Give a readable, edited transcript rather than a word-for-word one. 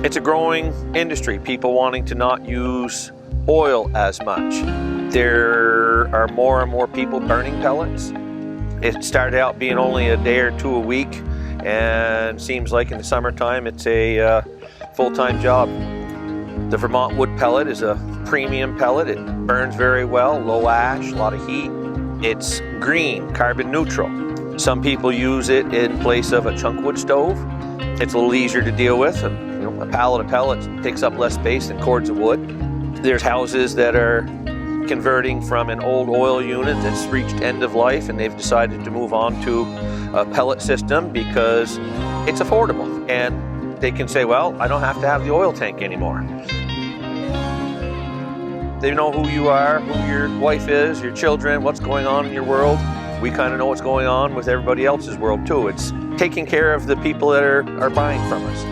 It's a growing industry, people wanting to not use oil as much. There are more and more people burning pellets. It started out being only a day or two a week, and seems like in the summertime it's a full-time job. The Vermont wood pellet is a premium pellet. It burns very well, low ash, a lot of heat. It's green, carbon neutral. Some people use it in place of a chunkwood stove. It's a little easier to deal with, and a pallet of pellets takes up less space than cords of wood. There's houses that are converting from an old oil unit that's reached end of life, and they've decided to move on to a pellet system because it's affordable, and they can say, well, I don't have to have the oil tank anymore. They know who you are, who your wife is, your children, what's going on in your world. We kind of know what's going on with everybody else's world too. It's taking care of the people that are buying from us.